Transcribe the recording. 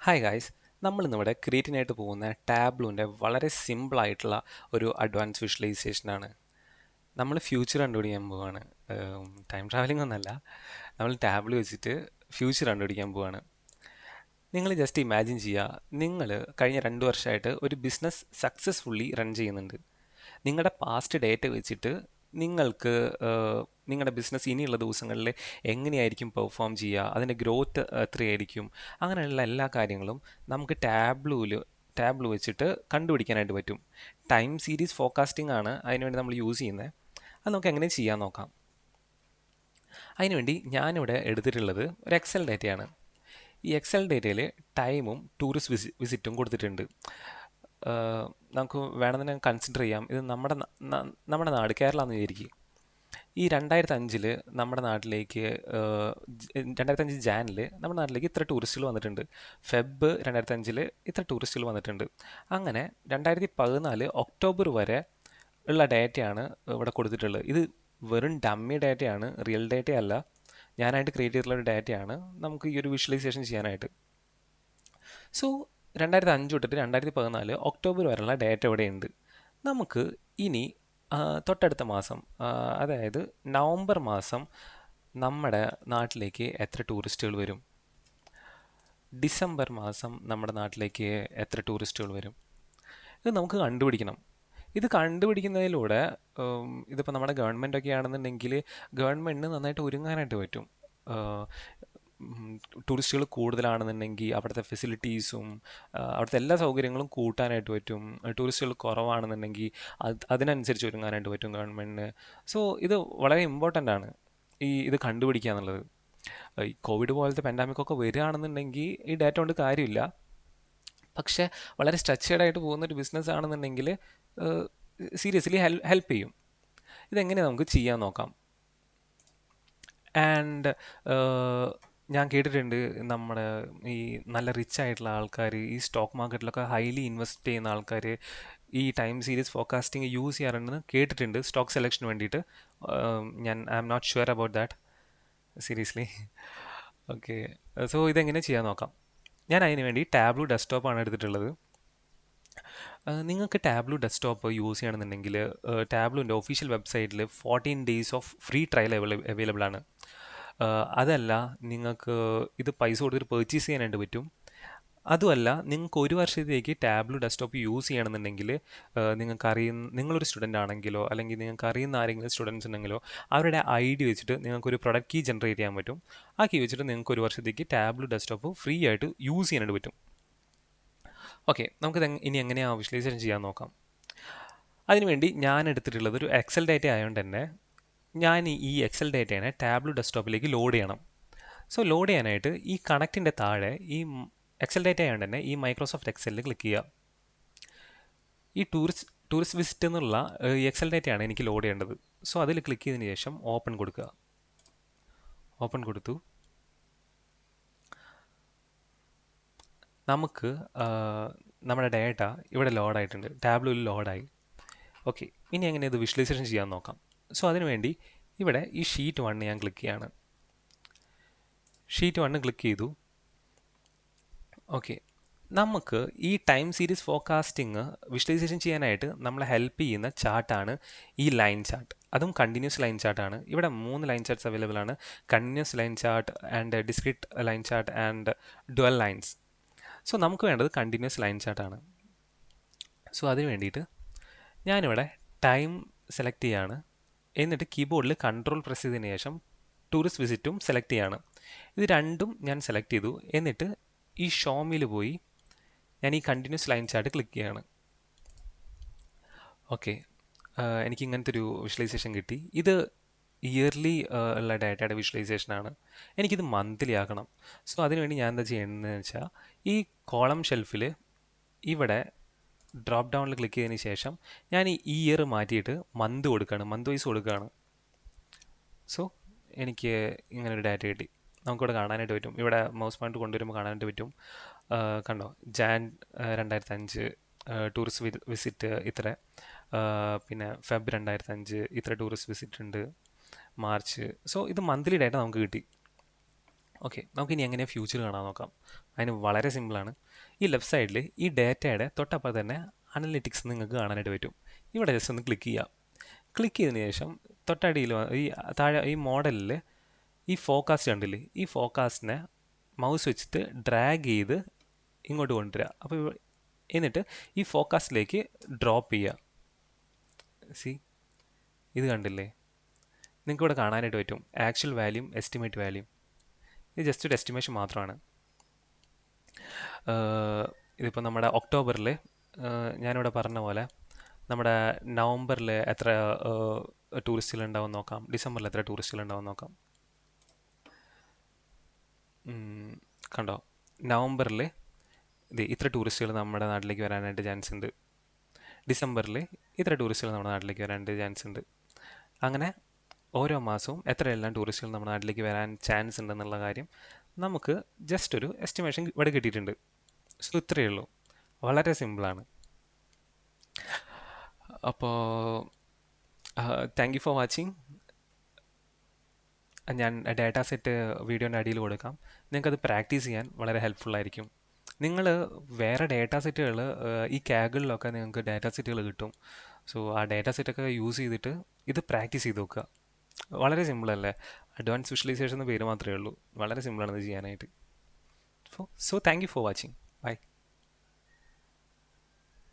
Hi guys, നമ്മളിന്നിവിടെ ക്രിയേറ്റിനായിട്ട് പോകുന്ന ടാബ്ലൂൻ്റെ വളരെ സിമ്പിളായിട്ടുള്ള ഒരു അഡ്വാൻസ് വിഷ്വലൈസേഷനാണ്. നമ്മൾ ഫ്യൂച്ചർ കണ്ടുപിടിക്കാൻ പോവാണ്. ടൈം ട്രാവലിംഗ് ഒന്നല്ല, നമ്മൾ ടാബ്ലു വെച്ചിട്ട് ഫ്യൂച്ചർ കണ്ടുപിടിക്കാൻ പോവാണ്. നിങ്ങൾ ജസ്റ്റ് ഇമാജിൻ ചെയ്യുക, നിങ്ങൾ കഴിഞ്ഞ 2 വർഷമായിട്ട് ഒരു ബിസിനസ് സക്സസ്ഫുള്ളി റൺ ചെയ്യുന്നുണ്ട്. നിങ്ങളുടെ പാസ്റ്റ് ഡേറ്റ വെച്ചിട്ട് നിങ്ങൾക്ക് നിങ്ങളുടെ ബിസിനസ് ഇനിയുള്ള ദിവസങ്ങളിൽ എങ്ങനെയായിരിക്കും പെർഫോം ചെയ്യുക, അതിൻ്റെ ഗ്രോത്ത് എത്രയായിരിക്കും, അങ്ങനെയുള്ള എല്ലാ കാര്യങ്ങളും നമുക്ക് ടാബ്ലു വെച്ചിട്ട് കണ്ടുപിടിക്കാനായിട്ട് പറ്റും. ടൈം സീരീസ് ഫോർകാസ്റ്റിംഗ് ആണ് അതിനുവേണ്ടി നമ്മൾ യൂസ് ചെയ്യുന്നത്. അത് നമുക്ക് എങ്ങനെ ചെയ്യാൻ നോക്കാം. അതിനുവേണ്ടി ഞാനിവിടെ എടുത്തിട്ടുള്ളത് ഒരു എക്സൽ ഡേറ്റയാണ്. ഈ എക്സൽ ഡേറ്റയിൽ ടൈമും ടൂറിസ്റ്റ് വിസിറ്റും കൊടുത്തിട്ടുണ്ട്. നമുക്ക് വേണമെന്ന് കൺസിഡർ ചെയ്യാം. ഇത് നമ്മുടെ നാട് കേരള എന്ന് വിചാരിക്കും. ഈ 2005 നമ്മുടെ നാട്ടിലേക്ക് 2005 ജാനിൽ നമ്മുടെ നാട്ടിലേക്ക് ഇത്ര ടൂറിസ്റ്റുകൾ വന്നിട്ടുണ്ട്. ഫെബ് 2005 ഇത്ര ടൂറിസ്റ്റുകൾ വന്നിട്ടുണ്ട്. അങ്ങനെ 2014 ഒക്ടോബർ വരെ ഉള്ള ഡേറ്റയാണ് ഇവിടെ കൊടുത്തിട്ടുള്ളത്. ഇത് വെറും ഡമ്മി ഡേറ്റയാണ്, റിയൽ ഡേറ്റ അല്ല. ഞാനായിട്ട് ക്രിയേറ്റ് ചെയ്തിട്ടുള്ള ഒരു ഡേറ്റയാണ് നമുക്ക് ഈ ഒരു വിഷ്വലൈസേഷൻ ചെയ്യാനായിട്ട്. സോ 2005 തൊട്ടിട്ട് 2014 ഒക്ടോബർ വരെയുള്ള ഡേറ്റ ഇവിടെ ഉണ്ട്. നമുക്ക് ഇനി തൊട്ടടുത്ത മാസം, അതായത് നവംബർ മാസം നമ്മുടെ നാട്ടിലേക്ക് എത്ര ടൂറിസ്റ്റുകൾ വരും, ഡിസംബർ മാസം നമ്മുടെ നാട്ടിലേക്ക് എത്ര ടൂറിസ്റ്റുകൾ വരും, ഇത് നമുക്ക് കണ്ടുപിടിക്കണം. ഇത് കണ്ടുപിടിക്കുന്നതിലൂടെ ഇതിപ്പോൾ നമ്മുടെ ഗവൺമെൻറ്റൊക്കെ ആണെന്നുണ്ടെങ്കിൽ ഗവൺമെൻറ്റിന് നന്നായിട്ട് ഒരുങ്ങാനായിട്ട് പറ്റും. ടൂറിസ്റ്റുകൾ കൂടുതലാണെന്നുണ്ടെങ്കിൽ അവിടുത്തെ ഫെസിലിറ്റീസും അവിടുത്തെ എല്ലാ സൗകര്യങ്ങളും കൂട്ടാനായിട്ട് പറ്റും. ടൂറിസ്റ്റുകൾ കുറവാണെന്നുണ്ടെങ്കിൽ അതിനനുസരിച്ച് ഒരുങ്ങാനായിട്ട് പറ്റും ഗവൺമെൻറ്റിന്. സോ ഇത് വളരെ ഇമ്പോർട്ടൻ്റ് ആണ് ഇത് കണ്ടുപിടിക്കുക എന്നുള്ളത്. ഈ കോവിഡ് പോലത്തെ പാൻഡമിക്കൊക്കെ വരികയാണെന്നുണ്ടെങ്കിൽ ഈ ഡാറ്റ കൊണ്ട് കാര്യമില്ല. പക്ഷേ വളരെ സ്ട്രക്ചേർഡ് ആയിട്ട് പോകുന്നൊരു ബിസിനസ് ആണെന്നുണ്ടെങ്കിൽ സീരിയസ്ലി ഹെൽപ്പ് ചെയ്യും. ഇതെങ്ങനെ നമുക്ക് ചെയ്യാൻ നോക്കാം. ആൻഡ് ഞാൻ കേട്ടിട്ടുണ്ട് നമ്മുടെ ഈ നല്ല റിച്ച് ആയിട്ടുള്ള ആൾക്കാർ, ഈ സ്റ്റോക്ക് മാർക്കറ്റിലൊക്കെ ഹൈലി ഇൻവെസ്റ്റ് ചെയ്യുന്ന ആൾക്കാർ ഈ ടൈം സീരീസ് ഫോർകാസ്റ്റിംഗ് യൂസ് ചെയ്യാറുണ്ടെന്ന് കേട്ടിട്ടുണ്ട് സ്റ്റോക്ക് സെലക്ഷന് വേണ്ടിയിട്ട്. I'm not sure about that seriously. Okay, so ഇതെങ്ങനെ ചെയ്യാൻ നോക്കാം. ഞാൻ അതിന് വേണ്ടി ടാബ്ലു ഡെസ്ക്ടോപ്പാണ് എടുത്തിട്ടുള്ളത്. നിങ്ങൾക്ക് ടാബ്ലു ഡെസ്ക്ടോപ്പ് യൂസ് ചെയ്യണമെന്നുണ്ടെങ്കിൽ ടാബ്ലുവിൻ്റെ ഒഫീഷ്യൽ വെബ്സൈറ്റിൽ 14 days of free trial available ആണ്. അതല്ല, നിങ്ങൾക്ക് ഇത് പൈസ കൊടുത്തിട്ട് പർച്ചേസ് ചെയ്യാനായിട്ട് പറ്റും. അതുമല്ല, നിങ്ങൾക്ക് 1 വർഷത്തേക്ക് ടാബ്ലു ഡെസ്ക്ടോപ്പ് യൂസ് ചെയ്യണമെന്നുണ്ടെങ്കിൽ നിങ്ങളൊരു സ്റ്റുഡൻ്റ് ആണെങ്കിലോ അല്ലെങ്കിൽ നിങ്ങൾക്ക് അറിയുന്ന ആരെങ്കിലും സ്റ്റുഡൻസ് ഉണ്ടെങ്കിലോ അവരുടെ ID വെച്ചിട്ട് നിങ്ങൾക്കൊരു പ്രൊഡക്റ്റ് കീ ജനറേറ്റ് ചെയ്യാൻ പറ്റും. ആ കീ വെച്ചിട്ട് നിങ്ങൾക്ക് 1 വർഷത്തേക്ക് ടാബ്ലു ഡെസ്ക്ടോപ്പ് ഫ്രീ ആയിട്ട് യൂസ് ചെയ്യാനായിട്ട് പറ്റും. ഓക്കെ, നമുക്കിത് ഇനി എങ്ങനെയാണ് വിഷ്വലൈസേഷൻ ചെയ്യാൻ നോക്കാം. അതിനുവേണ്ടി ഞാൻ എടുത്തിട്ടുള്ളത് ഒരു എക്സൽ ഡേറ്റ ആയതുകൊണ്ട് തന്നെ ഞാൻ ഈ എക്സൽ ഡേറ്റയെ ടാബ്ലു ഡെസ്ക്ടോപ്പിലേക്ക് ലോഡ് ചെയ്യണം. സോ ലോഡ് ചെയ്യാനായിട്ട് ഈ കണക്റ്റിൻ്റെ താഴെ ഈ എക്സൽ ഡേറ്റ ആയതുകൊണ്ട് തന്നെ ഈ മൈക്രോസോഫ്റ്റ് എക്സലിൽ ക്ലിക്ക് ചെയ്യുക. ഈ ടൂറിസ്റ്റ് വിസിറ്റ് എന്നുള്ള ഈ എക്സൽ ഡേറ്റയാണ് എനിക്ക് ലോഡ് ചെയ്യേണ്ടത്. സോ അതിൽ ക്ലിക്ക് ചെയ്തതിന് ശേഷം ഓപ്പൺ കൊടുക്കുക. ഓപ്പൺ കൊടുത്തു. നമുക്ക് നമ്മുടെ ഡേറ്റ ഇവിടെ ലോഡായിട്ടുണ്ട്, ടാബ്ലുവിൽ ലോഡായി. ഓക്കെ, ഇനി എങ്ങനെ ഇത് വിഷ്വലൈസേഷൻ ചെയ്യാൻ നോക്കാം. സോ അതിനുവേണ്ടി ഇവിടെ ഈ ഷീറ്റ് 1 ഞാൻ ക്ലിക്ക് ചെയ്യാണ്. ഷീറ്റ് 1 ക്ലിക്ക് ചെയ്തു. ഓക്കെ, നമുക്ക് ഈ ടൈം സീരീസ് ഫോർകാസ്റ്റിംഗ് വിഷ്വലൈസേഷൻ ചെയ്യാനായിട്ട് നമ്മളെ ഹെൽപ്പ് ചെയ്യുന്ന ചാർട്ടാണ് ഈ ലൈൻ ചാർട്ട്. അതും കണ്ടിന്യൂസ് ലൈൻ ചാർട്ടാണ്. ഇവിടെ 3 ലൈൻ ചാർട്ട്സ് അവൈലബിൾ ആണ്. Continuous line chart and discrete line chart and dual lines. So നമുക്ക് വേണ്ടത് കണ്ടിന്യൂസ് ലൈൻ ചാർട്ടാണ്. സോ അതിന് വേണ്ടിയിട്ട് ഞാനിവിടെ ടൈം സെലക്ട് ചെയ്യാണ്. എന്നിട്ട് കീബോർഡിൽ കൺട്രോൾ പ്രസ് ചെയ്തതിന് ശേഷം ടൂറിസ്റ്റ് വിസിറ്റും സെലക്ട് ചെയ്യാണ്. ഇത് രണ്ടും ഞാൻ സെലക്ട് ചെയ്തു. എന്നിട്ട് ഈ ഷോമിൽ പോയി ഞാൻ ഈ കണ്ടിന്യൂസ് ലൈൻ ചാർട്ട് ക്ലിക്ക് ചെയ്യാണ്. ഓക്കെ, എനിക്ക് ഇങ്ങനത്തെ ഒരു വിഷ്വലൈസേഷൻ കിട്ടി. ഇത് ഇയർലി ഉള്ള ഡാറ്റയുടെ വിഷ്വലൈസേഷനാണ്. എനിക്കിത് മന്ത്ലി ആക്കണം. സോ അതിനുവേണ്ടി ഞാൻ എന്താ ചെയ്യേണ്ടതെന്ന് വെച്ചാൽ ഈ കോളം ഷെൽഫിൽ ഇവിടെ ഡ്രോപ്പ് ഡൗണിൽ ക്ലിക്ക് ചെയ്തതിന് ശേഷം ഞാൻ ഈ ഇയർ മാറ്റിയിട്ട് മന്ത് വൈസ് കൊടുക്കുകയാണ്. സോ എനിക്ക് ഇങ്ങനൊരു ഡാറ്റ കിട്ടി. നമുക്കിവിടെ കാണാനായിട്ട് പറ്റും. ഇവിടെ മൗസ് പോയിന്റ് കൊണ്ടുവരുമ്പോൾ കാണാനായിട്ട് പറ്റും. കണ്ടോ, ജാൻ 2005 ടൂറിസ്റ്റ് വിസിറ്റ് ഇത്ര, പിന്നെ ഫെബ് 2005 ഇത്ര ടൂറിസ്റ്റ് വിസിറ്റ് ഉണ്ട്, മാർച്ച്. സോ ഇത് മന്ത്ലി ഡാറ്റ നമുക്ക് കിട്ടി. ഓക്കെ, നമുക്കിനി എങ്ങനെ ഫ്യൂച്ചർ കാണാൻ നോക്കാം. അതിന് വളരെ സിമ്പിളാണ്. ഈ ലെഫ്റ്റ് സൈഡിൽ ഈ ഡേറ്റയുടെ തൊട്ടപ്പം തന്നെ അനലിറ്റിക്സ് നിങ്ങൾക്ക് കാണാനായിട്ട് പറ്റും. ഇവിടെ ജസ്റ്റ് ഒന്ന് ക്ലിക്ക് ചെയ്യുക. ക്ലിക്ക് ചെയ്തതിന് ശേഷം തൊട്ടടിയിൽ ഈ താഴെ ഈ മോഡലിൽ ഈ ഫോക്കാസ്റ്റ് കണ്ടില്ലേ, ഈ ഫോക്കാസ്റ്റിനെ മൗസ് വെച്ചിട്ട് ഡ്രാഗ് ചെയ്ത് ഇങ്ങോട്ട് കൊണ്ടുവരിക. അപ്പോൾ എന്നിട്ട് ഈ ഫോക്കാസ്റ്റിലേക്ക് ഡ്രോപ്പ് ചെയ്യുക. സി, ഇത് കണ്ടില്ലേ, നിങ്ങൾക്ക് ഇവിടെ കാണാനായിട്ട് പറ്റും ആക്ച്വൽ വാല്യൂം എസ്റ്റിമേറ്റ് വാല്യൂം. ഇത് ജസ്റ്റ് ഒരു എസ്റ്റിമേഷൻ മാത്രമാണ്. ഇതിപ്പോൾ നമ്മുടെ ഒക്ടോബറിൽ ഞാനിവിടെ പറഞ്ഞ പോലെ നമ്മുടെ നവംബറിൽ എത്ര ടൂറിസ്റ്റുകൾ ഉണ്ടാവും നോക്കാം, ഡിസംബറിൽ എത്ര ടൂറിസ്റ്റുകൾ ഉണ്ടാവും നോക്കാം. കണ്ടോ, നവംബറിൽ ഇത് ഇത്ര ടൂറിസ്റ്റുകൾ നമ്മുടെ നാട്ടിലേക്ക് വരാനായിട്ട് ചാൻസ് ഉണ്ട്. ഡിസംബറിൽ ഇത്ര ടൂറിസ്റ്റുകൾ നമ്മുടെ നാട്ടിലേക്ക് വരാനായിട്ട് ചാൻസ് ഉണ്ട്. അങ്ങനെ ഓരോ മാസവും എത്രയെല്ലാം ടൂറിസ്റ്റുകൾ നമ്മുടെ നാട്ടിലേക്ക് വരാൻ ചാൻസ് ഉണ്ടെന്നുള്ള കാര്യം നമുക്ക് ജസ്റ്റ് ഒരു എസ്റ്റിമേഷൻ ഇവിടെ കിട്ടിയിട്ടുണ്ട്. സോ ഇത്രയേ ഉള്ളൂ, വളരെ സിമ്പിളാണ്. അപ്പോൾ താങ്ക് യു ഫോർ വാച്ചിങ്. ഞാൻ ഡാറ്റാ സെറ്റ് വീഡിയോൻ്റെ അടിയിൽ കൊടുക്കാം. നിങ്ങൾക്കത് പ്രാക്ടീസ് ചെയ്യാൻ വളരെ ഹെൽപ്ഫുള്ളായിരിക്കും. നിങ്ങൾ വേറെ ഡാറ്റാ സെറ്റുകൾ ഈ കാഗിളിലൊക്കെ നിങ്ങൾക്ക് ഡാറ്റാ സെറ്റുകൾ കിട്ടും. സോ ആ ഡാറ്റാ സെറ്റൊക്കെ യൂസ് ചെയ്തിട്ട് ഇത് പ്രാക്ടീസ് ചെയ്ത് നോക്കുക. വളരെ സിമ്പിളല്ലേ, അഡ്വാൻസ് വിഷ്വലൈസേഷൻ എന്ന പേര് മാത്രമേ ഉള്ളൂ. വളരെ സിമ്പിളാണ് ഇത് ചെയ്യാനായിട്ട്. So thank you for watching.